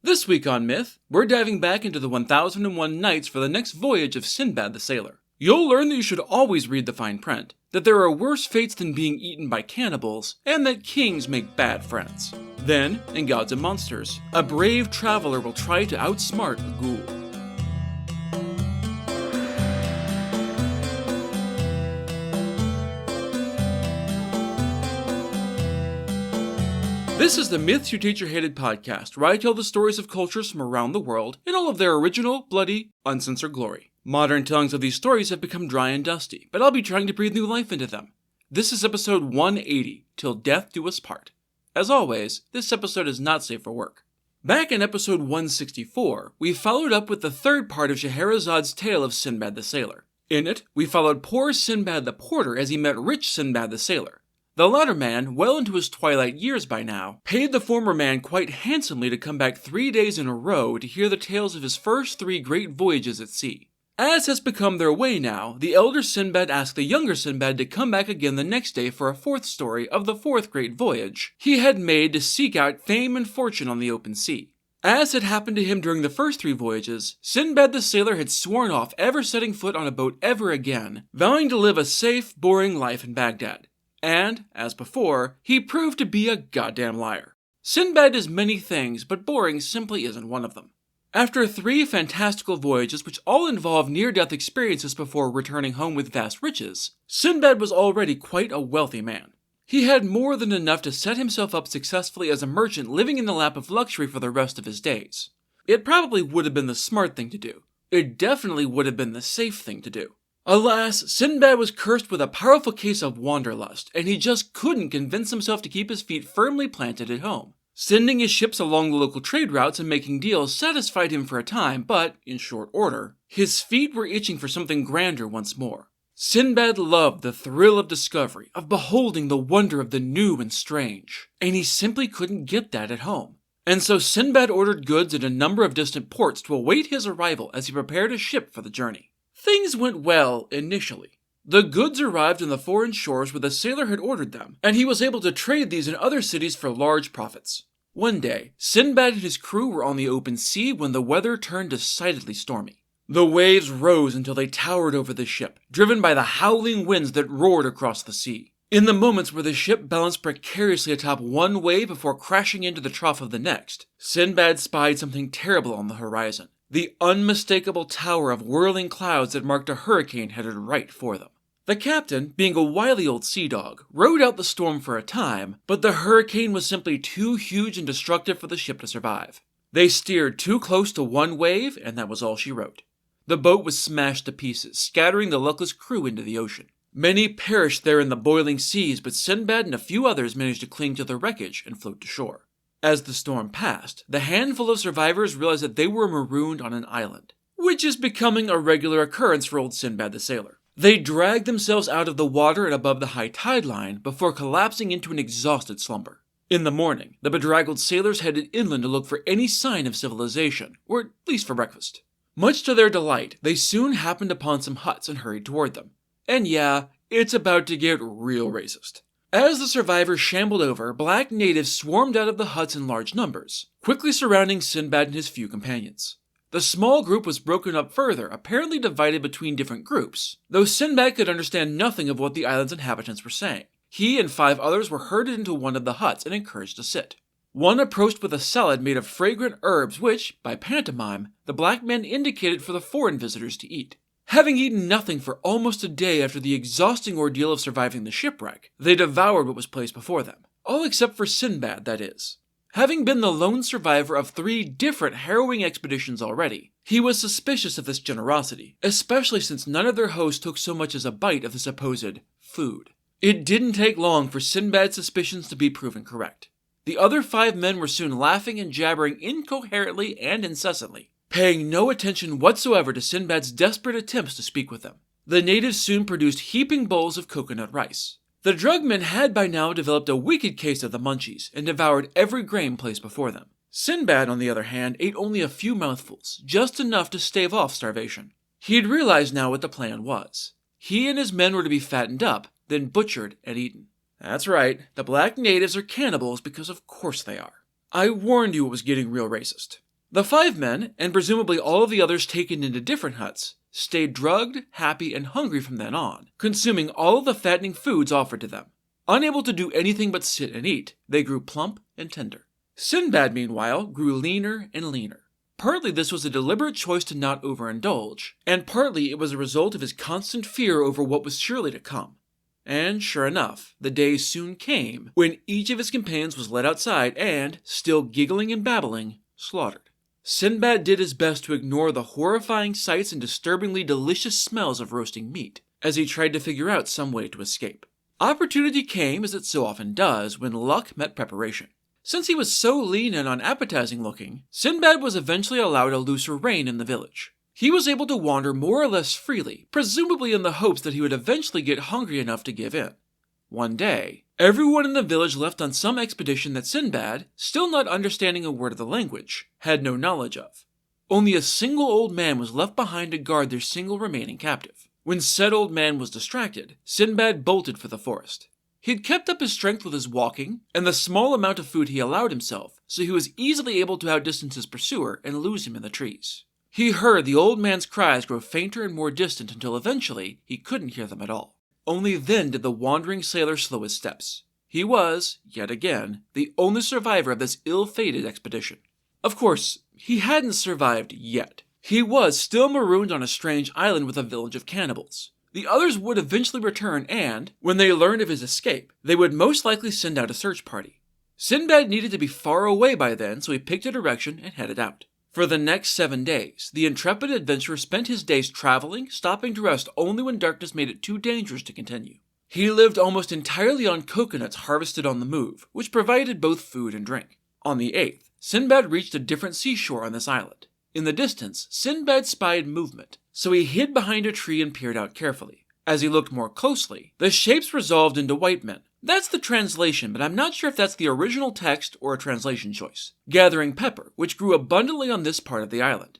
This week on Myth, we're diving back into the 1001 Nights for the next voyage of Sinbad the Sailor. You'll learn that you should always read the fine print, that there are worse fates than being eaten by cannibals, and that kings make bad friends. Then, in Gods and Monsters, a brave traveler will try to outsmart a ghoul. This is the Myths Your Teacher Hated podcast, where I tell the stories of cultures from around the world in all of their original, bloody, uncensored glory. Modern tellings of these stories have become dry and dusty, but I'll be trying to breathe new life into them. This is episode 180, Till Death Do Us Part. As always, this episode is not safe for work. Back in episode 164, we followed up with the third part of Scheherazad's tale of Sinbad the Sailor. In it, we followed poor Sinbad the porter as he met rich Sinbad the Sailor. The latter man, well into his twilight years by now, paid the former man quite handsomely to come back 3 days in a row to hear the tales of his first 3 great voyages at sea. As has become their way now, the elder Sinbad asked the younger Sinbad to come back again the next day for a 4th story of the 4th great voyage he had made to seek out fame and fortune on the open sea. As had happened to him during the first 3 voyages, Sinbad the Sailor had sworn off ever setting foot on a boat ever again, vowing to live a safe, boring life in Baghdad. And, as before, he proved to be a goddamn liar. Sinbad is many things, but boring simply isn't one of them. After 3 fantastical voyages which all involved near-death experiences before returning home with vast riches, Sinbad was already quite a wealthy man. He had more than enough to set himself up successfully as a merchant living in the lap of luxury for the rest of his days. It probably would have been the smart thing to do. It definitely would have been the safe thing to do. Alas, Sinbad was cursed with a powerful case of wanderlust, and he just couldn't convince himself to keep his feet firmly planted at home. Sending his ships along the local trade routes and making deals satisfied him for a time, but, in short order, his feet were itching for something grander once more. Sinbad loved the thrill of discovery, of beholding the wonder of the new and strange, and he simply couldn't get that at home. And so Sinbad ordered goods at a number of distant ports to await his arrival as he prepared a ship for the journey. Things went well initially. The goods arrived on the foreign shores where the sailor had ordered them, and he was able to trade these in other cities for large profits. One day, Sinbad and his crew were on the open sea when the weather turned decidedly stormy. The waves rose until they towered over the ship, driven by the howling winds that roared across the sea. In the moments where the ship balanced precariously atop one wave before crashing into the trough of the next, Sinbad spied something terrible on the horizon. The unmistakable tower of whirling clouds that marked a hurricane headed right for them. The captain, being a wily old sea dog, rode out the storm for a time, but the hurricane was simply too huge and destructive for the ship to survive. They steered too close to one wave, and that was all she wrote. The boat was smashed to pieces, scattering the luckless crew into the ocean. Many perished there in the boiling seas, but Sinbad and a few others managed to cling to the wreckage and float to shore. As the storm passed, the handful of survivors realized that they were marooned on an island, which is becoming a regular occurrence for old Sinbad the Sailor. They dragged themselves out of the water and above the high tide line before collapsing into an exhausted slumber. In the morning, the bedraggled sailors headed inland to look for any sign of civilization, or at least for breakfast. Much to their delight, they soon happened upon some huts and hurried toward them. And yeah, it's about to get real racist. As the survivors shambled over, black natives swarmed out of the huts in large numbers, quickly surrounding Sinbad and his few companions. The small group was broken up further, apparently divided between different groups, though Sinbad could understand nothing of what the island's inhabitants were saying. He and 5 others were herded into one of the huts and encouraged to sit. One approached with a salad made of fragrant herbs which, by pantomime, the black men indicated for the foreign visitors to eat. Having eaten nothing for almost a day after the exhausting ordeal of surviving the shipwreck, they devoured what was placed before them. All except for Sinbad, that is. Having been the lone survivor of 3 different harrowing expeditions already, he was suspicious of this generosity, especially since none of their hosts took so much as a bite of the supposed food. It didn't take long for Sinbad's suspicions to be proven correct. The other 5 men were soon laughing and jabbering incoherently and incessantly, paying no attention whatsoever to Sinbad's desperate attempts to speak with them. The natives soon produced heaping bowls of coconut rice. The drugmen had by now developed a wicked case of the munchies and devoured every grain placed before them. Sinbad, on the other hand, ate only a few mouthfuls, just enough to stave off starvation. He had realized now what the plan was. He and his men were to be fattened up, then butchered and eaten. That's right, the black natives are cannibals because of course they are. I warned you it was getting real racist. The 5 men, and presumably all of the others taken into different huts, stayed drugged, happy, and hungry from then on, consuming all of the fattening foods offered to them. Unable to do anything but sit and eat, they grew plump and tender. Sinbad, meanwhile, grew leaner and leaner. Partly this was a deliberate choice to not overindulge, and partly it was a result of his constant fear over what was surely to come. And sure enough, the day soon came when each of his companions was led outside and, still giggling and babbling, slaughtered. Sinbad did his best to ignore the horrifying sights and disturbingly delicious smells of roasting meat, as he tried to figure out some way to escape. Opportunity came, as it so often does, when luck met preparation. Since he was so lean and unappetizing looking, Sinbad was eventually allowed a looser rein in the village. He was able to wander more or less freely, presumably in the hopes that he would eventually get hungry enough to give in. One day, everyone in the village left on some expedition that Sinbad, still not understanding a word of the language, had no knowledge of. Only a single old man was left behind to guard their single remaining captive. When said old man was distracted, Sinbad bolted for the forest. He had kept up his strength with his walking, and the small amount of food he allowed himself, so he was easily able to outdistance his pursuer and lose him in the trees. He heard the old man's cries grow fainter and more distant until eventually he couldn't hear them at all. Only then did the wandering sailor slow his steps. He was, yet again, the only survivor of this ill-fated expedition. Of course, he hadn't survived yet. He was still marooned on a strange island with a village of cannibals. The others would eventually return and, when they learned of his escape, they would most likely send out a search party. Sinbad needed to be far away by then, so he picked a direction and headed out. For the next 7 days, the intrepid adventurer spent his days traveling, stopping to rest only when darkness made it too dangerous to continue. He lived almost entirely on coconuts harvested on the move, which provided both food and drink. On the 8th, Sinbad reached a different seashore on this island. In the distance, Sinbad spied movement, so he hid behind a tree and peered out carefully. As he looked more closely, the shapes resolved into white men. That's the translation, but I'm not sure if that's the original text or a translation choice. Gathering pepper, which grew abundantly on this part of the island.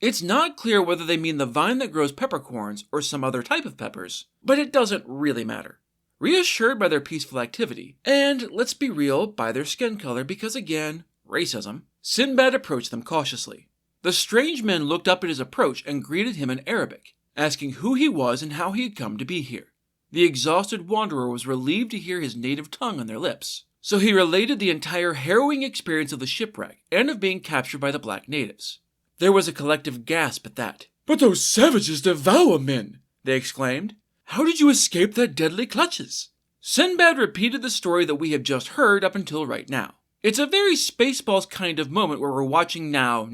It's not clear whether they mean the vine that grows peppercorns or some other type of peppers, but it doesn't really matter. Reassured by their peaceful activity, and, let's be real, by their skin color because again, racism, Sinbad approached them cautiously. The strange men looked up at his approach and greeted him in Arabic, asking who he was and how he had come to be here. The exhausted wanderer was relieved to hear his native tongue on their lips, so he related the entire harrowing experience of the shipwreck and of being captured by the black natives. There was a collective gasp at that. "But those savages devour men!" they exclaimed. "How did you escape their deadly clutches?" Sinbad repeated the story that we have just heard up until right now. It's a very Spaceballs kind of moment where we're watching now.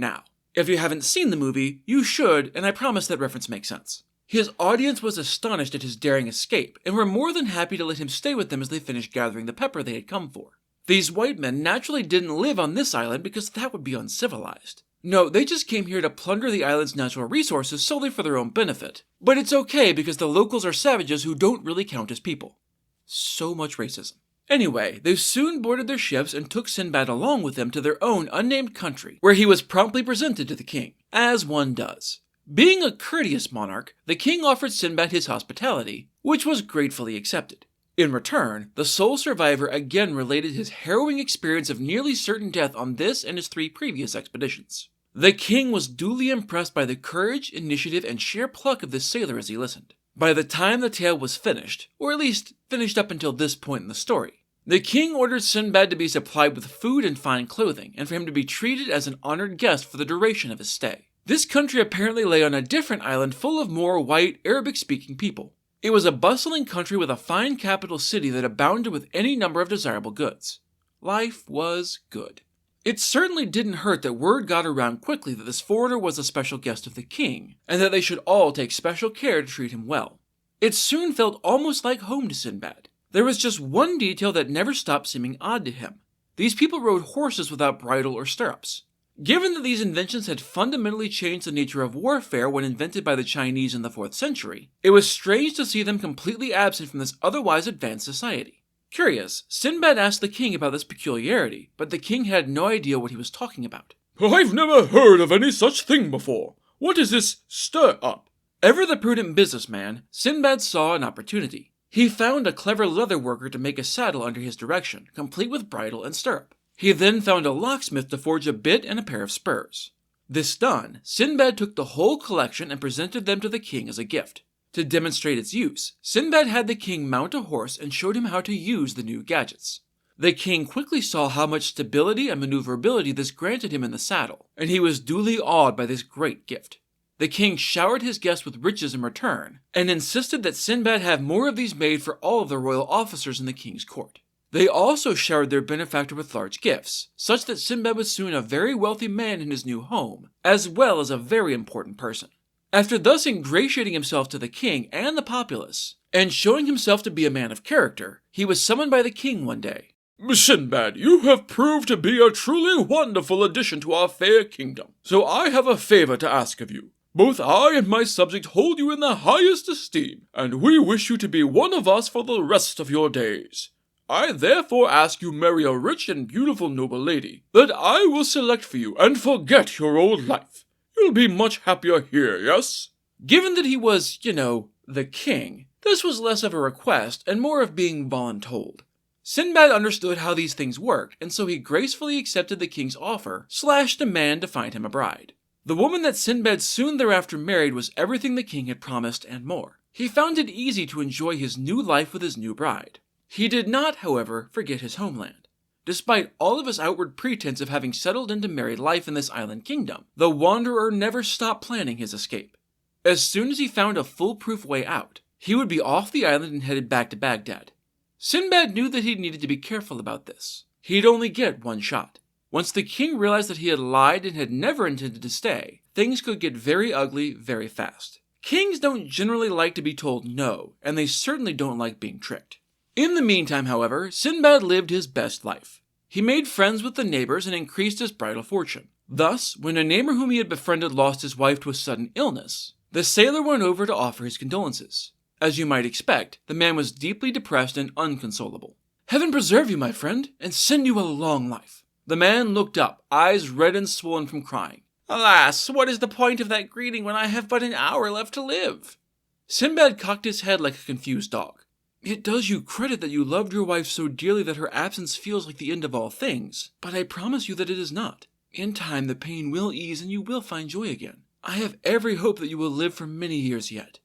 If you haven't seen the movie, you should, and I promise that reference makes sense. His audience was astonished at his daring escape, and were more than happy to let him stay with them as they finished gathering the pepper they had come for. These white men naturally didn't live on this island because that would be uncivilized. No, they just came here to plunder the island's natural resources solely for their own benefit. But it's okay because the locals are savages who don't really count as people. So much racism. Anyway, they soon boarded their ships and took Sinbad along with them to their own unnamed country, where he was promptly presented to the king, as one does. Being a courteous monarch, the king offered Sinbad his hospitality, which was gratefully accepted. In return, the sole survivor again related his harrowing experience of nearly certain death on this and his 3 previous expeditions. The king was duly impressed by the courage, initiative, and sheer pluck of this sailor as he listened. By the time the tale was finished, or at least finished up until this point in the story, the king ordered Sinbad to be supplied with food and fine clothing, and for him to be treated as an honored guest for the duration of his stay. This country apparently lay on a different island full of more white, Arabic-speaking people. It was a bustling country with a fine capital city that abounded with any number of desirable goods. Life was good. It certainly didn't hurt that word got around quickly that this foreigner was a special guest of the king, and that they should all take special care to treat him well. It soon felt almost like home to Sinbad. There was just one detail that never stopped seeming odd to him. These people rode horses without bridle or stirrups. Given that these inventions had fundamentally changed the nature of warfare when invented by the Chinese in the 4th century, it was strange to see them completely absent from this otherwise advanced society. Curious, Sinbad asked the king about this peculiarity, but the king had no idea what he was talking about. "I've never heard of any such thing before. What is this stir-up?" Ever the prudent businessman, Sinbad saw an opportunity. He found a clever leather worker to make a saddle under his direction, complete with bridle and stirrup. He then found a locksmith to forge a bit and a pair of spurs. This done, Sinbad took the whole collection and presented them to the king as a gift. To demonstrate its use, Sinbad had the king mount a horse and showed him how to use the new gadgets. The king quickly saw how much stability and maneuverability this granted him in the saddle, and he was duly awed by this great gift. The king showered his guests with riches in return, and insisted that Sinbad have more of these made for all of the royal officers in the king's court. They also showered their benefactor with large gifts, such that Sinbad was soon a very wealthy man in his new home, as well as a very important person. After thus ingratiating himself to the king and the populace, and showing himself to be a man of character, he was summoned by the king one day. "Sinbad, you have proved to be a truly wonderful addition to our fair kingdom, so I have a favor to ask of you. Both I and my subject hold you in the highest esteem, and we wish you to be one of us for the rest of your days. I therefore ask you marry a rich and beautiful noble lady that I will select for you and forget your old life. You'll be much happier here, yes?" Given that he was, the king, this was less of a request and more of being voluntold. Sinbad understood how these things worked, and so he gracefully accepted the king's offer / demand to find him a bride. The woman that Sinbad soon thereafter married was everything the king had promised and more. He found it easy to enjoy his new life with his new bride. He did not, however, forget his homeland. Despite all of his outward pretense of having settled into married life in this island kingdom, the wanderer never stopped planning his escape. As soon as he found a foolproof way out, he would be off the island and headed back to Baghdad. Sinbad knew that he needed to be careful about this. He'd only get one shot. Once the king realized that he had lied and had never intended to stay, things could get very ugly very fast. Kings don't generally like to be told no, and they certainly don't like being tricked. In the meantime, however, Sinbad lived his best life. He made friends with the neighbors and increased his bridal fortune. Thus, when a neighbor whom he had befriended lost his wife to a sudden illness, the sailor went over to offer his condolences. As you might expect, the man was deeply depressed and unconsolable. "Heaven preserve you, my friend, and send you a long life." The man looked up, eyes red and swollen from crying. "Alas, what is the point of that greeting when I have but an hour left to live?" Sinbad cocked his head like a confused dog. "It does you credit that you loved your wife so dearly that her absence feels like the end of all things, but I promise you that it is not. In time the pain will ease and you will find joy again. I have every hope that you will live for many years yet."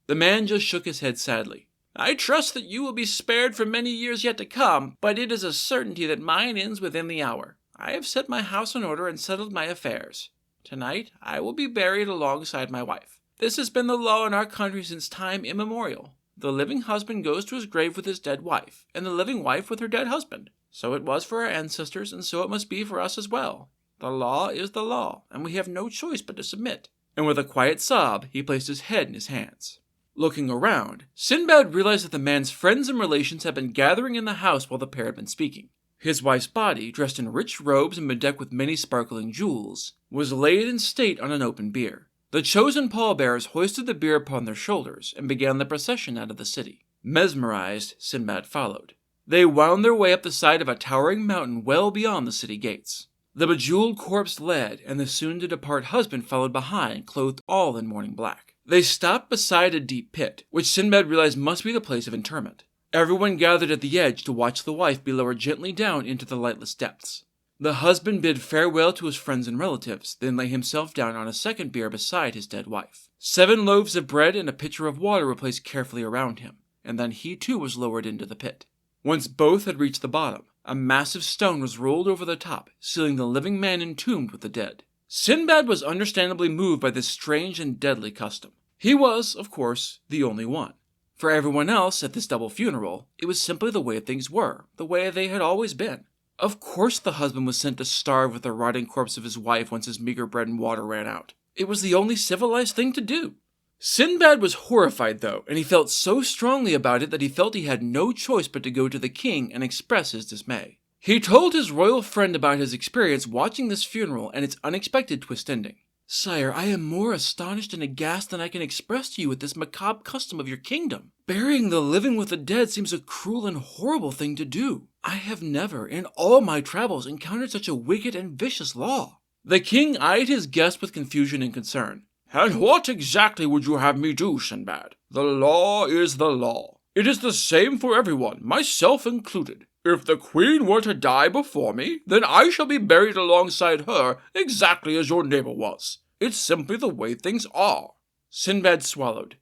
The man just shook his head sadly. "I trust that you will be spared for many years yet to come, but it is a certainty that mine ends within the hour. I have set my house in order and settled my affairs. Tonight I will be buried alongside my wife. This has been the law in our country since time immemorial. The living husband goes to his grave with his dead wife, and the living wife with her dead husband. So it was for our ancestors, and so it must be for us as well. The law is the law, and we have no choice but to submit." And with a quiet sob, he placed his head in his hands. Looking around, Sinbad realized that the man's friends and relations had been gathering in the house while the pair had been speaking. His wife's body, dressed in rich robes and bedecked with many sparkling jewels, was laid in state on an open bier. The chosen pallbearers hoisted the bier upon their shoulders and began the procession out of the city. Mesmerized, Sinbad followed. They wound their way up the side of a towering mountain well beyond the city gates. The bejeweled corpse led, and the soon-to-depart husband followed behind, clothed all in mourning black. They stopped beside a deep pit, which Sinbad realized must be the place of interment. Everyone gathered at the edge to watch the wife be lowered gently down into the lightless depths. The husband bid farewell to his friends and relatives, then lay himself down on a second bier beside his dead wife. 7 loaves of bread and a pitcher of water were placed carefully around him, and then he too was lowered into the pit. Once both had reached the bottom, a massive stone was rolled over the top, sealing the living man entombed with the dead. Sinbad was understandably moved by this strange and deadly custom. He was, of course, the only one. For everyone else at this double funeral, it was simply the way things were, the way they had always been. Of course the husband was sent to starve with the rotting corpse of his wife once his meager bread and water ran out. It was the only civilized thing to do. Sinbad was horrified, though, and he felt so strongly about it that he felt he had no choice but to go to the king and express his dismay. He told his royal friend about his experience watching this funeral and its unexpected twist ending. "Sire, I am more astonished and aghast than I can express to you at this macabre custom of your kingdom. Burying the living with the dead seems a cruel and horrible thing to do. I have never, in all my travels, encountered such a wicked and vicious law." The king eyed his guest with confusion and concern. "And what exactly would you have me do, Sinbad? The law is the law. It is the same for everyone, myself included. If the queen were to die before me, then I shall be buried alongside her exactly as your neighbor was. It's simply the way things are." Sinbad swallowed.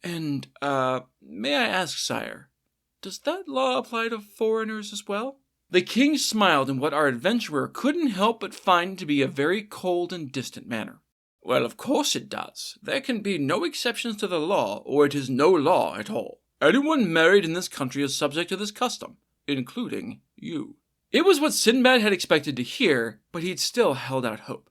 "And, may I ask, sire, does that law apply to foreigners as well?" The king smiled in what our adventurer couldn't help but find to be a very cold and distant manner. "Well, of course it does. There can be no exceptions to the law, or it is no law at all. Anyone married in this country is subject to this custom, including you." It was what Sinbad had expected to hear, but he'd still held out hope.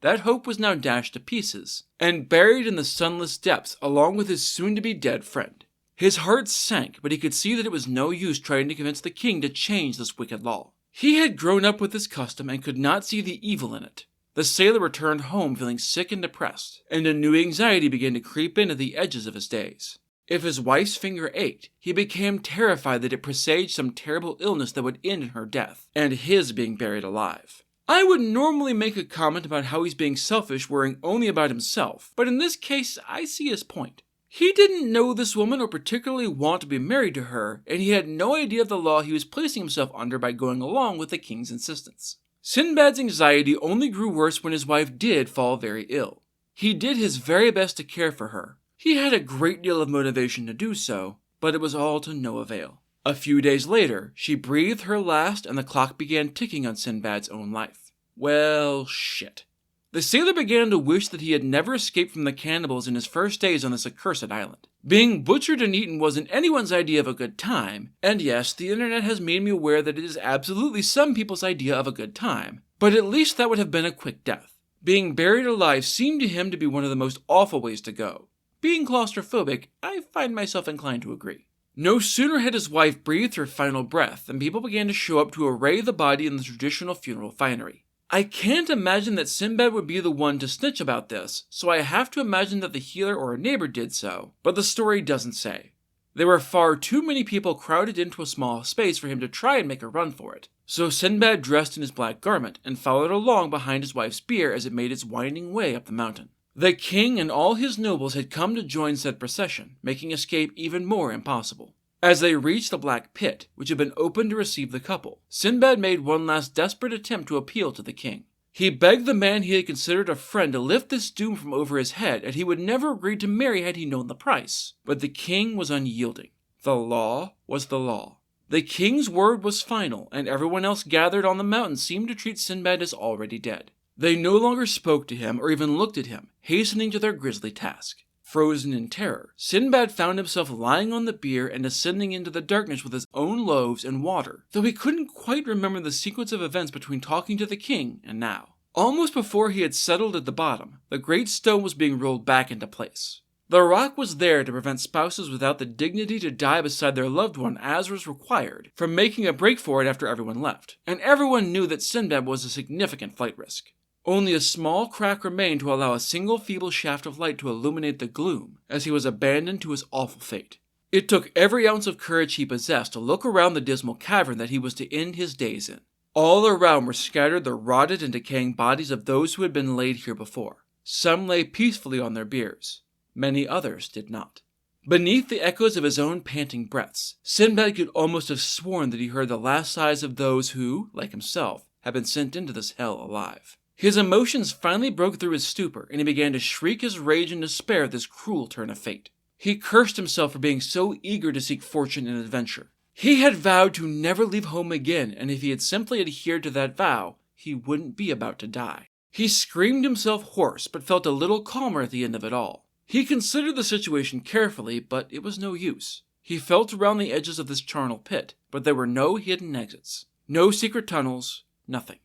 That hope was now dashed to pieces, and buried in the sunless depths along with his soon-to-be-dead friend. His heart sank, but he could see that it was no use trying to convince the king to change this wicked law. He had grown up with this custom and could not see the evil in it. The sailor returned home feeling sick and depressed, and a new anxiety began to creep in at the edges of his days. If his wife's finger ached, he became terrified that it presaged some terrible illness that would end in her death, and his being buried alive. I would normally make a comment about how he's being selfish, worrying only about himself, but in this case, I see his point. He didn't know this woman or particularly want to be married to her, and he had no idea of the law he was placing himself under by going along with the king's insistence. Sinbad's anxiety only grew worse when his wife did fall very ill. He did his very best to care for her. He had a great deal of motivation to do so, but it was all to no avail. A few days later, she breathed her last and the clock began ticking on Sinbad's own life. Well, shit. The sailor began to wish that he had never escaped from the cannibals in his first days on this accursed island. Being butchered and eaten wasn't anyone's idea of a good time, and yes, the internet has made me aware that it is absolutely some people's idea of a good time, but at least that would have been a quick death. Being buried alive seemed to him to be one of the most awful ways to go. Being claustrophobic, I find myself inclined to agree. No sooner had his wife breathed her final breath than people began to show up to array the body in the traditional funeral finery. I can't imagine that Sinbad would be the one to snitch about this, so I have to imagine that the healer or a neighbor did so, but the story doesn't say. There were far too many people crowded into a small space for him to try and make a run for it, so Sinbad dressed in his black garment and followed along behind his wife's bier as it made its winding way up the mountain. The king and all his nobles had come to join said procession, making escape even more impossible. As they reached the black pit, which had been opened to receive the couple, Sinbad made one last desperate attempt to appeal to the king. He begged the man he had considered a friend to lift this doom from over his head, and he would never agree to marry had he known the price. But the king was unyielding. The law was the law. The king's word was final, and everyone else gathered on the mountain seemed to treat Sinbad as already dead. They no longer spoke to him or even looked at him, hastening to their grisly task. Frozen in terror, Sinbad found himself lying on the bier and descending into the darkness with his own loaves and water, though he couldn't quite remember the sequence of events between talking to the king and now. Almost before he had settled at the bottom, the great stone was being rolled back into place. The rock was there to prevent spouses without the dignity to die beside their loved one as was required from making a break for it after everyone left, and everyone knew that Sinbad was a significant flight risk. Only a small crack remained to allow a single feeble shaft of light to illuminate the gloom as he was abandoned to his awful fate. It took every ounce of courage he possessed to look around the dismal cavern that he was to end his days in. All around were scattered the rotted and decaying bodies of those who had been laid here before. Some lay peacefully on their biers. Many others did not. Beneath the echoes of his own panting breaths, Sinbad could almost have sworn that he heard the last sighs of those who, like himself, had been sent into this hell alive. His emotions finally broke through his stupor, and he began to shriek his rage and despair at this cruel turn of fate. He cursed himself for being so eager to seek fortune and adventure. He had vowed to never leave home again, and if he had simply adhered to that vow, he wouldn't be about to die. He screamed himself hoarse, but felt a little calmer at the end of it all. He considered the situation carefully, but it was no use. He felt around the edges of this charnel pit, but there were no hidden exits. No secret tunnels, nothing.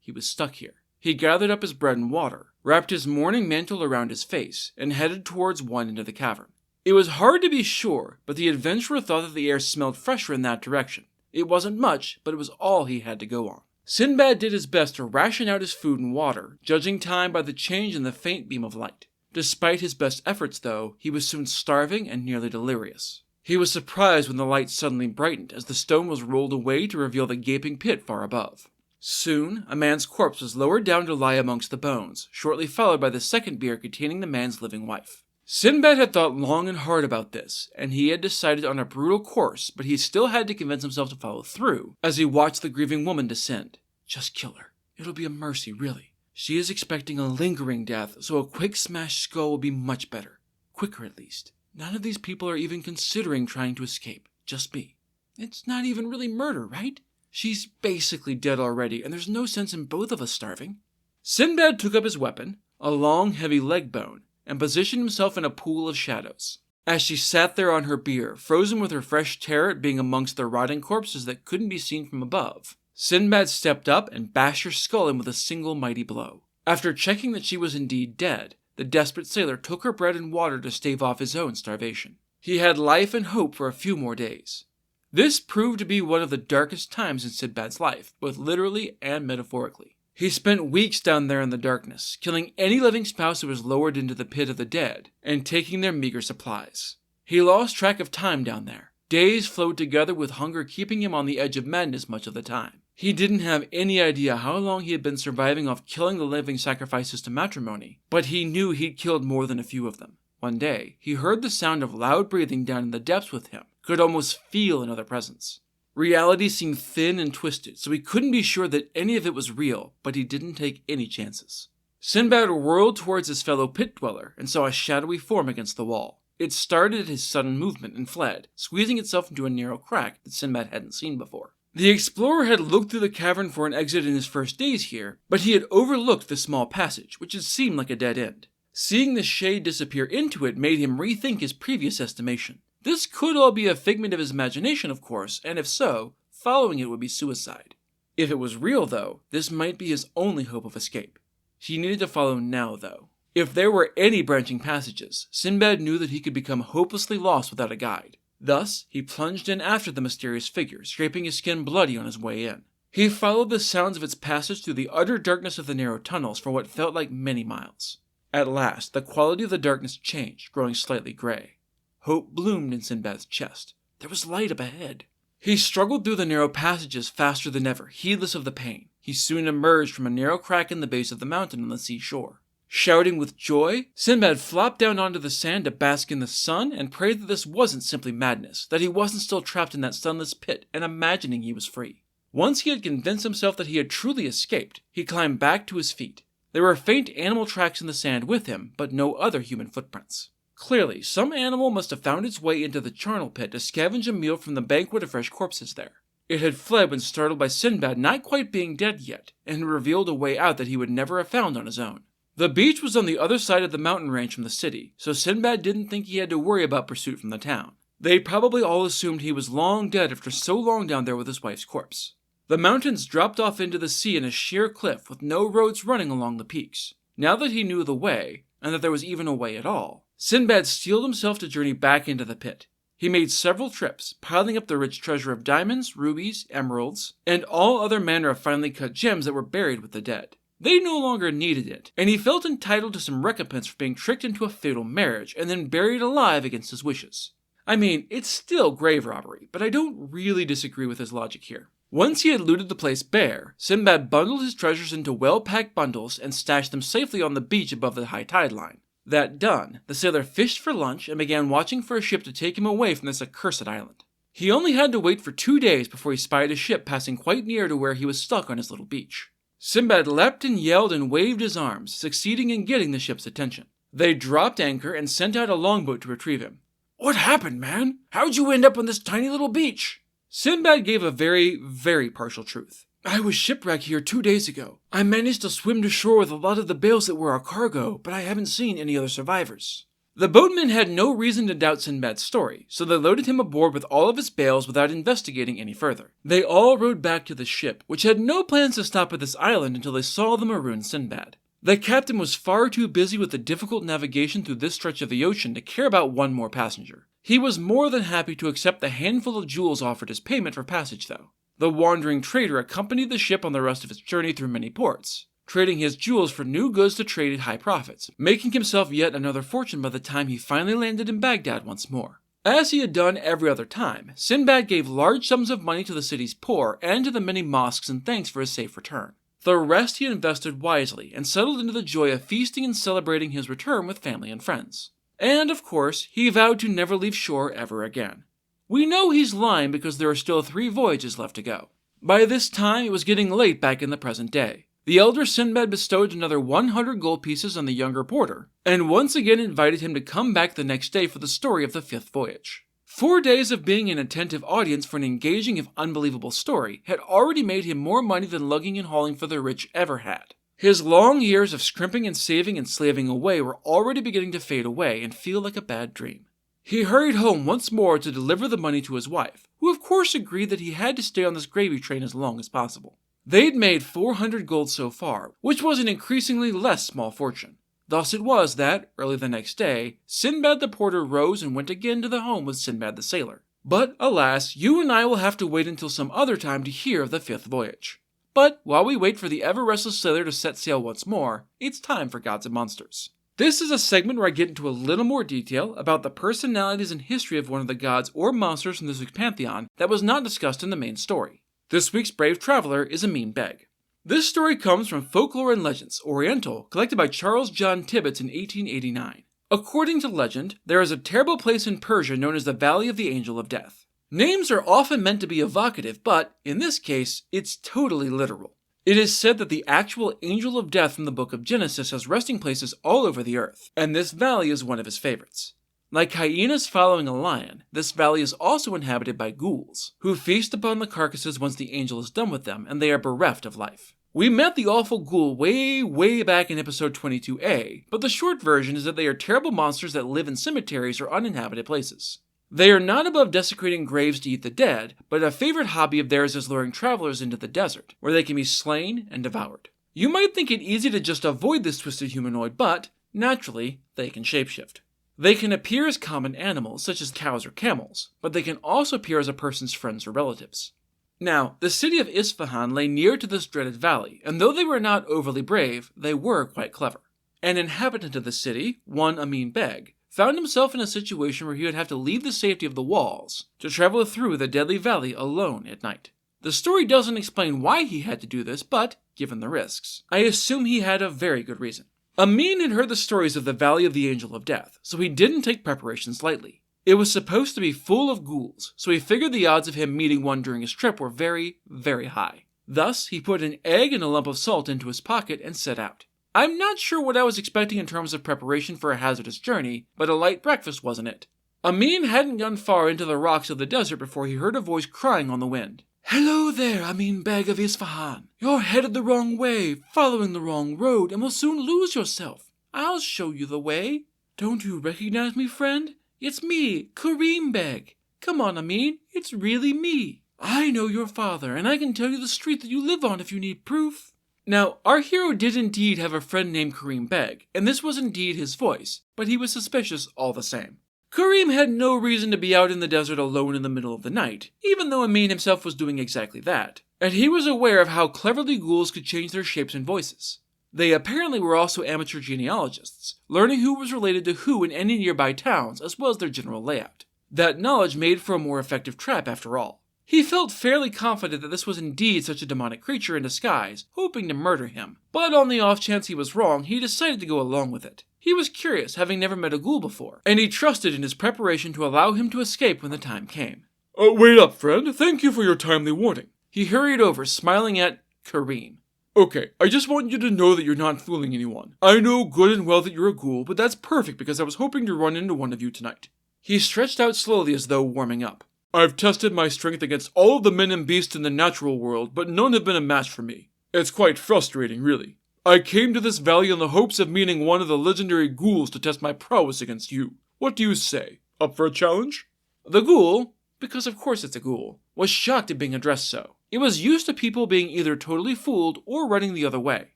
He was stuck here. He gathered up his bread and water, wrapped his mourning mantle around his face, and headed towards one end of the cavern. It was hard to be sure, but the adventurer thought that the air smelled fresher in that direction. It wasn't much, but it was all he had to go on. Sinbad did his best to ration out his food and water, judging time by the change in the faint beam of light. Despite his best efforts, though, he was soon starving and nearly delirious. He was surprised when the light suddenly brightened as the stone was rolled away to reveal the gaping pit far above. Soon, a man's corpse was lowered down to lie amongst the bones, shortly followed by the second bier containing the man's living wife. Sinbad had thought long and hard about this, and he had decided on a brutal course, but he still had to convince himself to follow through as he watched the grieving woman descend. Just kill her. It'll be a mercy, really. She is expecting a lingering death, so a quick smashed skull will be much better. Quicker, at least. None of these people are even considering trying to escape. Just me. It's not even really murder, right? She's basically dead already, and there's no sense in both of us starving. Sinbad took up his weapon, a long, heavy leg bone, and positioned himself in a pool of shadows. As she sat there on her bier, frozen with her fresh terror at being amongst the rotting corpses that couldn't be seen from above, Sinbad stepped up and bashed her skull in with a single mighty blow. After checking that she was indeed dead, the desperate sailor took her bread and water to stave off his own starvation. He had life and hope for a few more days. This proved to be one of the darkest times in Sinbad's life, both literally and metaphorically. He spent weeks down there in the darkness, killing any living spouse who was lowered into the pit of the dead, and taking their meager supplies. He lost track of time down there. Days flowed together with hunger keeping him on the edge of madness much of the time. He didn't have any idea how long he had been surviving off killing the living sacrifices to matrimony, but he knew he'd killed more than a few of them. One day, he heard the sound of loud breathing down in the depths with him, could almost feel another presence. Reality seemed thin and twisted, so he couldn't be sure that any of it was real, but he didn't take any chances. Sinbad whirled towards his fellow pit dweller and saw a shadowy form against the wall. It started at his sudden movement and fled, squeezing itself into a narrow crack that Sinbad hadn't seen before. The explorer had looked through the cavern for an exit in his first days here, but he had overlooked the small passage, which had seemed like a dead end. Seeing the shade disappear into it made him rethink his previous estimation. This could all be a figment of his imagination, of course, and if so, following it would be suicide. If it was real, though, this might be his only hope of escape. He needed to follow now, though. If there were any branching passages, Sinbad knew that he could become hopelessly lost without a guide. Thus, he plunged in after the mysterious figure, scraping his skin bloody on his way in. He followed the sounds of its passage through the utter darkness of the narrow tunnels for what felt like many miles. At last, the quality of the darkness changed, growing slightly gray. Hope bloomed in Sinbad's chest. There was light up ahead. He struggled through the narrow passages faster than ever, heedless of the pain. He soon emerged from a narrow crack in the base of the mountain on the seashore. Shouting with joy, Sinbad flopped down onto the sand to bask in the sun and prayed that this wasn't simply madness, that he wasn't still trapped in that sunless pit and imagining he was free. Once he had convinced himself that he had truly escaped, he climbed back to his feet. There were faint animal tracks in the sand with him, but no other human footprints. Clearly, some animal must have found its way into the charnel pit to scavenge a meal from the banquet of fresh corpses there. It had fled when startled by Sinbad not quite being dead yet, and had revealed a way out that he would never have found on his own. The beach was on the other side of the mountain range from the city, so Sinbad didn't think he had to worry about pursuit from the town. They probably all assumed he was long dead after so long down there with his wife's corpse. The mountains dropped off into the sea in a sheer cliff with no roads running along the peaks. Now that he knew the way, and that there was even a way at all, Sinbad steeled himself to journey back into the pit. He made several trips, piling up the rich treasure of diamonds, rubies, emeralds, and all other manner of finely cut gems that were buried with the dead. They no longer needed it, and he felt entitled to some recompense for being tricked into a fatal marriage and then buried alive against his wishes. I mean, it's still grave robbery, but I don't really disagree with his logic here. Once he had looted the place bare, Sinbad bundled his treasures into well-packed bundles and stashed them safely on the beach above the high tide line. That done, the sailor fished for lunch and began watching for a ship to take him away from this accursed island. He only had to wait for 2 days before he spied a ship passing quite near to where he was stuck on his little beach. Sinbad leapt and yelled and waved his arms, succeeding in getting the ship's attention. They dropped anchor and sent out a longboat to retrieve him. "What happened, man? How'd you end up on this tiny little beach?" Sinbad gave a very, very partial truth. "I was shipwrecked here 2 days ago. I managed to swim to shore with a lot of the bales that were our cargo, but I haven't seen any other survivors." The boatmen had no reason to doubt Sinbad's story, so they loaded him aboard with all of his bales without investigating any further. They all rowed back to the ship, which had no plans to stop at this island until they saw the marooned Sinbad. The captain was far too busy with the difficult navigation through this stretch of the ocean to care about one more passenger. He was more than happy to accept the handful of jewels offered as payment for passage, though. The wandering trader accompanied the ship on the rest of its journey through many ports, trading his jewels for new goods to trade at high profits, making himself yet another fortune by the time he finally landed in Baghdad once more. As he had done every other time, Sinbad gave large sums of money to the city's poor and to the many mosques in thanks for his safe return. The rest he invested wisely and settled into the joy of feasting and celebrating his return with family and friends. And, of course, he vowed to never leave shore ever again. We know he's lying because there are still 3 voyages left to go. By this time, it was getting late back in the present day. The elder Sinbad bestowed another 100 gold pieces on the younger porter, and once again invited him to come back the next day for the story of the 5th voyage. 4 days of being an attentive audience for an engaging if unbelievable story had already made him more money than lugging and hauling for the rich ever had. His long years of scrimping and saving and slaving away were already beginning to fade away and feel like a bad dream. He hurried home once more to deliver the money to his wife, who of course agreed that he had to stay on this gravy train as long as possible. They'd made 400 gold so far, which was an increasingly less small fortune. Thus it was that, early the next day, Sinbad the porter rose and went again to the home with Sinbad the sailor. But, alas, you and I will have to wait until some other time to hear of the 5th voyage. But, while we wait for the ever-restless sailor to set sail once more, it's time for Gods and Monsters. This is a segment where I get into a little more detail about the personalities and history of one of the gods or monsters from this week's pantheon that was not discussed in the main story. This week's brave traveler is Amin Beg. This story comes from Folklore and Legends, Oriental, collected by Charles John Tibbets in 1889. According to legend, there is a terrible place in Persia known as the Valley of the Angel of Death. Names are often meant to be evocative, but, in this case, it's totally literal. It is said that the actual Angel of Death from the book of Genesis has resting places all over the earth, and this valley is one of his favorites. Like hyenas following a lion, this valley is also inhabited by ghouls, who feast upon the carcasses once the angel is done with them and they are bereft of life. We met the awful ghoul way back in episode 22a, but the short version is that they are terrible monsters that live in cemeteries or uninhabited places. They are not above desecrating graves to eat the dead, but a favorite hobby of theirs is luring travelers into the desert, where they can be slain and devoured. You might think it easy to just avoid this twisted humanoid, but, naturally, they can shapeshift. They can appear as common animals, such as cows or camels, but they can also appear as a person's friends or relatives. Now, the city of Isfahan lay near to this dreaded valley, and though they were not overly brave, they were quite clever. An inhabitant of the city, one Amin Beg, found himself in a situation where he would have to leave the safety of the walls to travel through the deadly valley alone at night. The story doesn't explain why he had to do this, but, given the risks, I assume he had a very good reason. Amin had heard the stories of the Valley of the Angel of Death, so he didn't take preparations lightly. It was supposed to be full of ghouls, so he figured the odds of him meeting one during his trip were very, very high. Thus, he put an egg and a lump of salt into his pocket and set out. I'm not sure what I was expecting in terms of preparation for a hazardous journey, but a light breakfast wasn't it. Amin hadn't gone far into the rocks of the desert before he heard a voice crying on the wind. "Hello there, Amin Beg of Isfahan. You're headed the wrong way, following the wrong road, and will soon lose yourself. I'll show you the way. Don't you recognize me, friend? It's me, Karim Beg. Come on, Amin, it's really me. I know your father, and I can tell you the street that you live on if you need proof." Now, our hero did indeed have a friend named Karim Beg, and this was indeed his voice, but he was suspicious all the same. Karim had no reason to be out in the desert alone in the middle of the night, even though Amin himself was doing exactly that, and he was aware of how cleverly ghouls could change their shapes and voices. They apparently were also amateur genealogists, learning who was related to who in any nearby towns as well as their general layout. That knowledge made for a more effective trap after all. He felt fairly confident that this was indeed such a demonic creature in disguise, hoping to murder him, but on the off chance he was wrong, he decided to go along with it. He was curious, having never met a ghoul before, and he trusted in his preparation to allow him to escape when the time came. "Wait up, friend. Thank you for your timely warning." He hurried over, smiling at Karim. "Okay, I just want you to know that you're not fooling anyone. I know good and well that you're a ghoul, but that's perfect because I was hoping to run into one of you tonight." He stretched out slowly as though warming up. "I've tested my strength against all of the men and beasts in the natural world, but none have been a match for me. It's quite frustrating, really. I came to this valley in the hopes of meeting one of the legendary ghouls to test my prowess against you. What do you say? Up for a challenge?" The ghoul, because of course it's a ghoul, was shocked at being addressed so. It was used to people being either totally fooled or running the other way.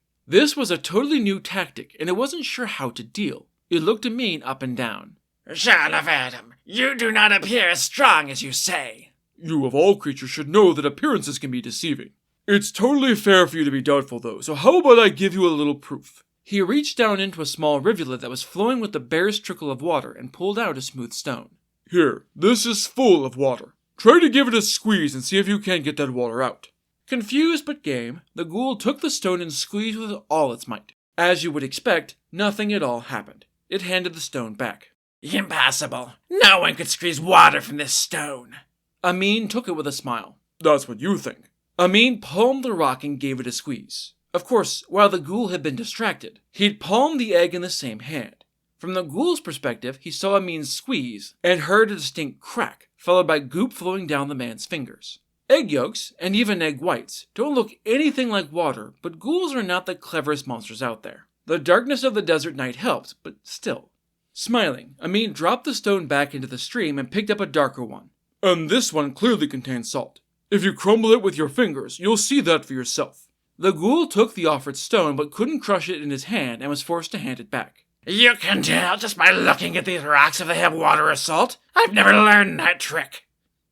This was a totally new tactic, and it wasn't sure how to deal. It looked at Amin up and down. "Son of Adam, you do not appear as strong as you say." "You of all creatures should know that appearances can be deceiving. It's totally fair for you to be doubtful though, so how about I give you a little proof?" He reached down into a small rivulet that was flowing with the barest trickle of water and pulled out a smooth stone. "Here, this is full of water. Try to give it a squeeze and see if you can't get that water out." Confused but game, the ghoul took the stone and squeezed with all its might. As you would expect, nothing at all happened. It handed the stone back. Impossible. No one could squeeze water from this stone. Amin took it with a smile. That's what you think. Amin palmed the rock and gave it a squeeze. Of course, while the ghoul had been distracted, he'd palmed the egg in the same hand. From the ghoul's perspective, he saw Amin's squeeze and heard a distinct crack, followed by goop flowing down the man's fingers. Egg yolks, and even egg whites, don't look anything like water, but ghouls are not the cleverest monsters out there. The darkness of the desert night helped, but still. Smiling, Amin dropped the stone back into the stream and picked up a darker one. And this one clearly contains salt. If you crumble it with your fingers, you'll see that for yourself. The ghoul took the offered stone but couldn't crush it in his hand and was forced to hand it back. You can tell just by looking at these rocks if they have water or salt. I've never learned that trick.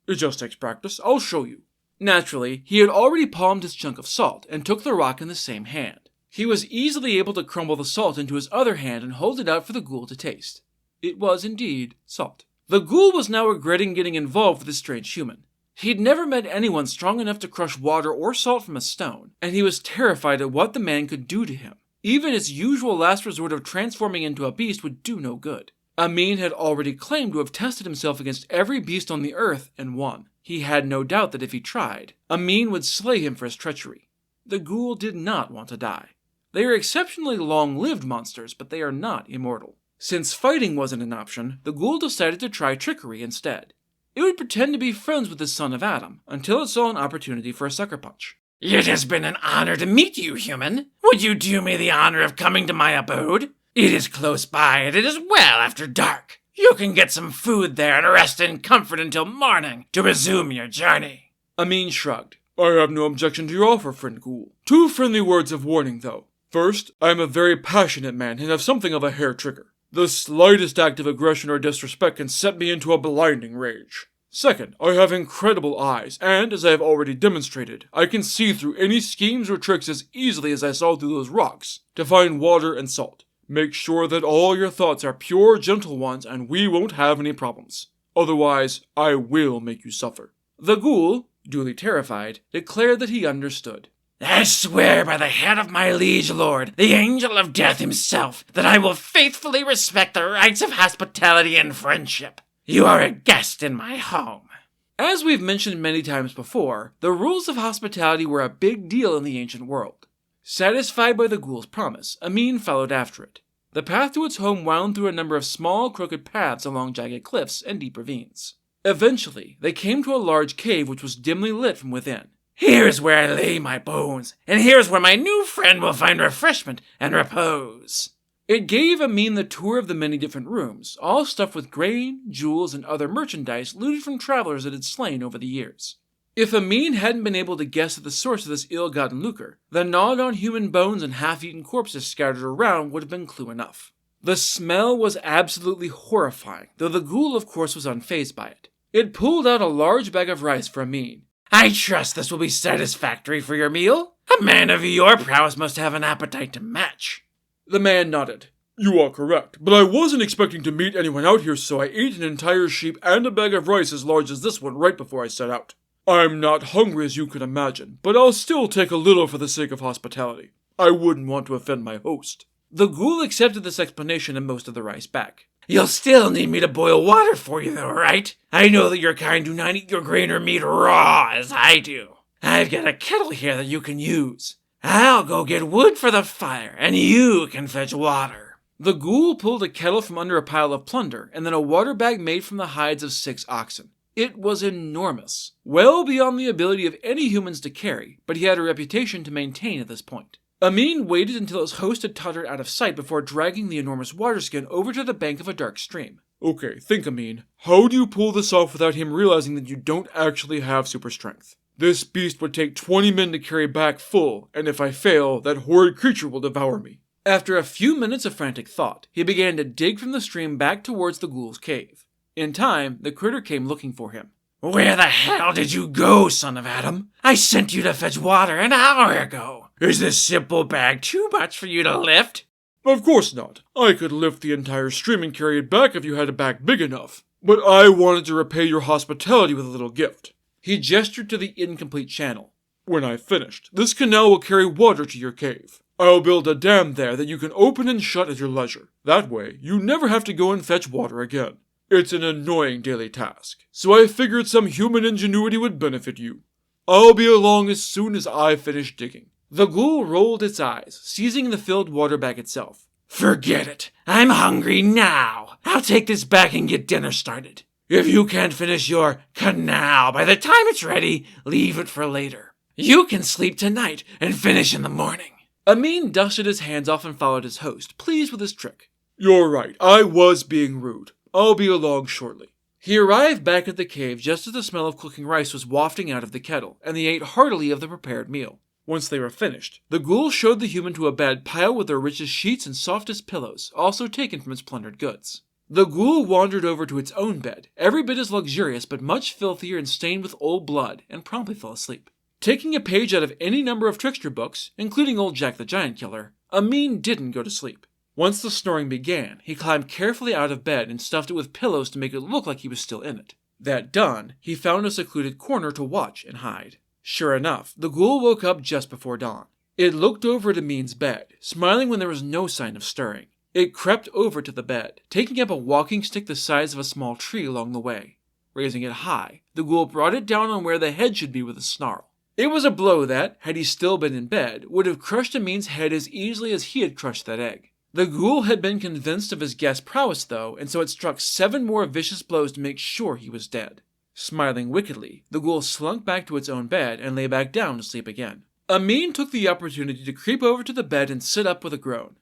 It just takes practice. I'll show you. Naturally, he had already palmed his chunk of salt and took the rock in the same hand. He was easily able to crumble the salt into his other hand and hold it out for the ghoul to taste. It was indeed salt. The ghoul was now regretting getting involved with this strange human. He'd never met anyone strong enough to crush water or salt from a stone, and he was terrified at what the man could do to him. Even his usual last resort of transforming into a beast would do no good. Amin had already claimed to have tested himself against every beast on the earth and won. He had no doubt that if he tried, Amin would slay him for his treachery. The ghoul did not want to die. They are exceptionally long-lived monsters, but they are not immortal. Since fighting wasn't an option, the ghoul decided to try trickery instead. It would pretend to be friends with the son of Adam, until it saw an opportunity for a sucker punch. It has been an honor to meet you, human. Would you do me the honor of coming to my abode? It is close by, and it is well after dark. You can get some food there and rest in comfort until morning to resume your journey. Amin shrugged. I have no objection to your offer, friend ghoul. 2 friendly words of warning, though. First, I am a very passionate man and have something of a hair trigger. The slightest act of aggression or disrespect can set me into a blinding rage. Second, I have incredible eyes, and, as I have already demonstrated, I can see through any schemes or tricks as easily as I saw through those rocks, to find water and salt. Make sure that all your thoughts are pure, gentle ones, and we won't have any problems. Otherwise, I will make you suffer. The ghoul, duly terrified, declared that he understood. I swear by the head of my liege lord, the angel of death himself, that I will faithfully respect the rights of hospitality and friendship. You are a guest in my home. As we've mentioned many times before, the rules of hospitality were a big deal in the ancient world. Satisfied by the ghoul's promise, Amin followed after it. The path to its home wound through a number of small, crooked paths along jagged cliffs and deep ravines. Eventually, they came to a large cave which was dimly lit from within. Here's where I lay my bones, and here's where my new friend will find refreshment and repose. It gave Amin the tour of the many different rooms, all stuffed with grain, jewels, and other merchandise looted from travelers it had slain over the years. If Amin hadn't been able to guess at the source of this ill-gotten lucre, the gnawed-on human bones and half-eaten corpses scattered around would have been clue enough. The smell was absolutely horrifying, though the ghoul of course was unfazed by it. It pulled out a large bag of rice for Amin. I trust this will be satisfactory for your meal. A man of your prowess must have an appetite to match. The man nodded. You are correct, but I wasn't expecting to meet anyone out here, so I ate an entire sheep and a bag of rice as large as this one right before I set out. I'm not hungry as you can imagine, but I'll still take a little for the sake of hospitality. I wouldn't want to offend my host. The ghoul accepted this explanation and most of the rice back. You'll still need me to boil water for you though, right? I know that your kind do not eat your grain or meat raw as I do. I've got a kettle here that you can use. I'll go get wood for the fire, and you can fetch water. The ghoul pulled a kettle from under a pile of plunder, and then a water bag made from the hides of 6 oxen. It was enormous, well beyond the ability of any humans to carry, but he had a reputation to maintain at this point. Amin waited until his host had tottered out of sight before dragging the enormous water skin over to the bank of a dark stream. Okay, think Amin. How do you pull this off without him realizing that you don't actually have super strength? This beast would take 20 men to carry back full, and if I fail, that horrid creature will devour me. After a few minutes of frantic thought, he began to dig from the stream back towards the ghoul's cave. In time, the critter came looking for him. Where the hell did you go, son of Adam? I sent you to fetch water an hour ago. Is this simple bag too much for you to lift? Of course not. I could lift the entire stream and carry it back if you had a bag big enough. But I wanted to repay your hospitality with a little gift. He gestured to the incomplete channel. When I've finished, this canal will carry water to your cave. I'll build a dam there that you can open and shut at your leisure. That way, you never have to go and fetch water again. It's an annoying daily task, so I figured some human ingenuity would benefit you. I'll be along as soon as I finish digging." The ghoul rolled its eyes, seizing the filled water bag itself. "Forget it. I'm hungry now. I'll take this back and get dinner started. If you can't finish your canal by the time it's ready, leave it for later. You can sleep tonight and finish in the morning." Amin dusted his hands off and followed his host, pleased with his trick. "You're right, I was being rude. I'll be along shortly." He arrived back at the cave just as the smell of cooking rice was wafting out of the kettle, and they ate heartily of the prepared meal. Once they were finished, the ghoul showed the human to a bed piled with their richest sheets and softest pillows, also taken from its plundered goods. The ghoul wandered over to its own bed, every bit as luxurious but much filthier and stained with old blood, and promptly fell asleep. Taking a page out of any number of trickster books, including old Jack the Giant Killer, Amin didn't go to sleep. Once the snoring began, he climbed carefully out of bed and stuffed it with pillows to make it look like he was still in it. That done, he found a secluded corner to watch and hide. Sure enough, the ghoul woke up just before dawn. It looked over at Amin's bed, smiling when there was no sign of stirring. It crept over to the bed, taking up a walking stick the size of a small tree along the way. Raising it high, the ghoul brought it down on where the head should be with a snarl. It was a blow that, had he still been in bed, would have crushed Amin's head as easily as he had crushed that egg. The ghoul had been convinced of his guest's prowess, though, and so it struck 7 more vicious blows to make sure he was dead. Smiling wickedly, the ghoul slunk back to its own bed and lay back down to sleep again. Amin took the opportunity to creep over to the bed and sit up with a groan.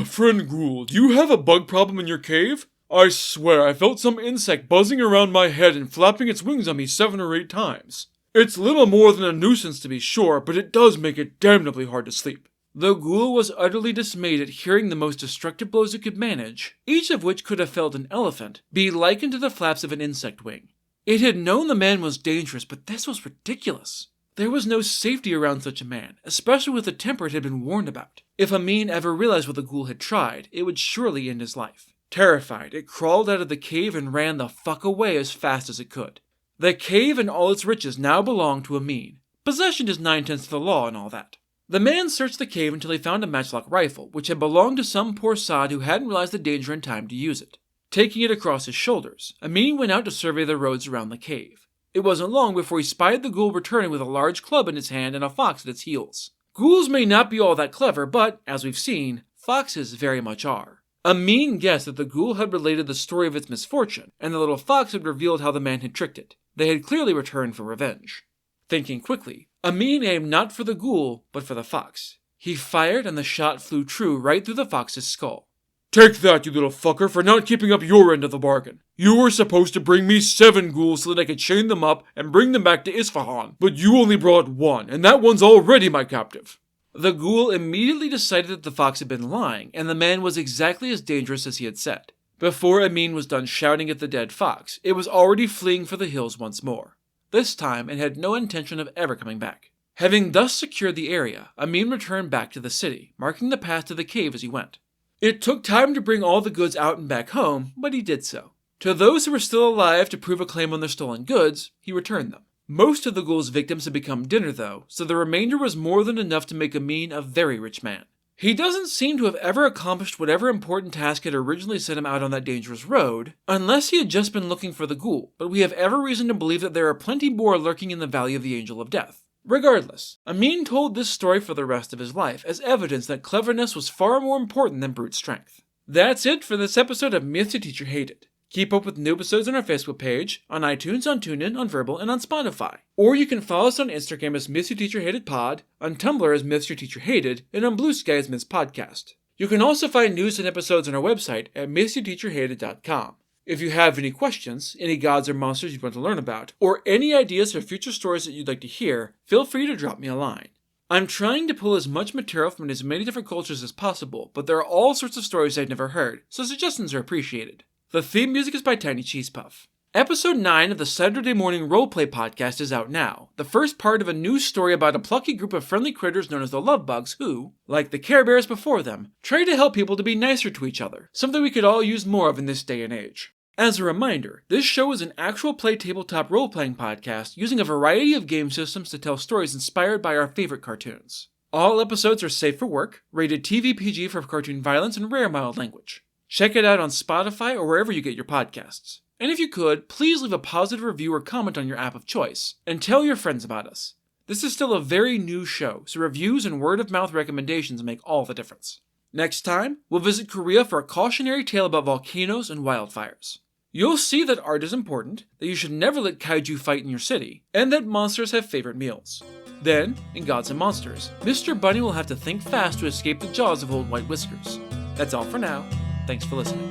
"Friend Ghoul, do you have a bug problem in your cave? I swear I felt some insect buzzing around my head and flapping its wings on me 7 or 8 times. It's little more than a nuisance to be sure, but it does make it damnably hard to sleep." The ghoul was utterly dismayed at hearing the most destructive blows it could manage, each of which could have felled an elephant, be likened to the flaps of an insect wing. It had known the man was dangerous, but this was ridiculous. There was no safety around such a man, especially with the temper it had been warned about. If Amin ever realized what the ghoul had tried, it would surely end his life. Terrified, it crawled out of the cave and ran the fuck away as fast as it could. The cave and all its riches now belonged to Amin. Possession is 9/10 of the law and all that. The man searched the cave until he found a matchlock rifle, which had belonged to some poor sod who hadn't realized the danger in time to use it. Taking it across his shoulders, Amin went out to survey the roads around the cave. It wasn't long before he spied the ghoul returning with a large club in its hand and a fox at its heels. Ghouls may not be all that clever, but, as we've seen, foxes very much are. Amin guessed that the ghoul had related the story of its misfortune, and the little fox had revealed how the man had tricked it. They had clearly returned for revenge. Thinking quickly, Amin aimed not for the ghoul, but for the fox. He fired, and the shot flew true right through the fox's skull. "Take that, you little fucker, for not keeping up your end of the bargain. You were supposed to bring me 7 ghouls so that I could chain them up and bring them back to Isfahan, but you only brought 1, and that one's already my captive." The ghoul immediately decided that the fox had been lying, and the man was exactly as dangerous as he had said. Before Amin was done shouting at the dead fox, it was already fleeing for the hills once more. This time, it had no intention of ever coming back. Having thus secured the area, Amin returned back to the city, marking the path to the cave as he went. It took time to bring all the goods out and back home, but he did so. To those who were still alive to prove a claim on their stolen goods, he returned them. Most of the ghoul's victims had become dinner, though, so the remainder was more than enough to make Amin a very rich man. He doesn't seem to have ever accomplished whatever important task had originally sent him out on that dangerous road, unless he had just been looking for the ghoul, but we have every reason to believe that there are plenty more lurking in the Valley of the Angel of Death. Regardless, Amin told this story for the rest of his life as evidence that cleverness was far more important than brute strength. That's it for this episode of Myths Your Teacher Hated. Keep up with new episodes on our Facebook page, on iTunes, on TuneIn, on Verbal, and on Spotify. Or you can follow us on Instagram as Myths Your Teacher Hated Pod, on Tumblr as Myths Your Teacher Hated, and on Blue Sky as Myths Podcast. You can also find news and episodes on our website at mythsyourteacherhated.com. If you have any questions, any gods or monsters you'd want to learn about, or any ideas for future stories that you'd like to hear, feel free to drop me a line. I'm trying to pull as much material from as many different cultures as possible, but there are all sorts of stories I've never heard, so suggestions are appreciated. The theme music is by Tiny Cheese Puff. Episode 9 of the Saturday Morning Roleplay Podcast is out now, the first part of a new story about a plucky group of friendly critters known as the Love Bugs who, like the Care Bears before them, try to help people to be nicer to each other, something we could all use more of in this day and age. As a reminder, this show is an actual play tabletop role-playing podcast using a variety of game systems to tell stories inspired by our favorite cartoons. All episodes are safe for work, rated TV PG for cartoon violence and rare mild language. Check it out on Spotify or wherever you get your podcasts. And if you could, please leave a positive review or comment on your app of choice, and tell your friends about us. This is still a very new show, so reviews and word-of-mouth recommendations make all the difference. Next time, we'll visit Korea for a cautionary tale about volcanoes and wildfires. You'll see that art is important, that you should never let kaiju fight in your city, and that monsters have favorite meals. Then, in Gods and Monsters, Mr. Bunny will have to think fast to escape the jaws of Old White Whiskers. That's all for now. Thanks for listening.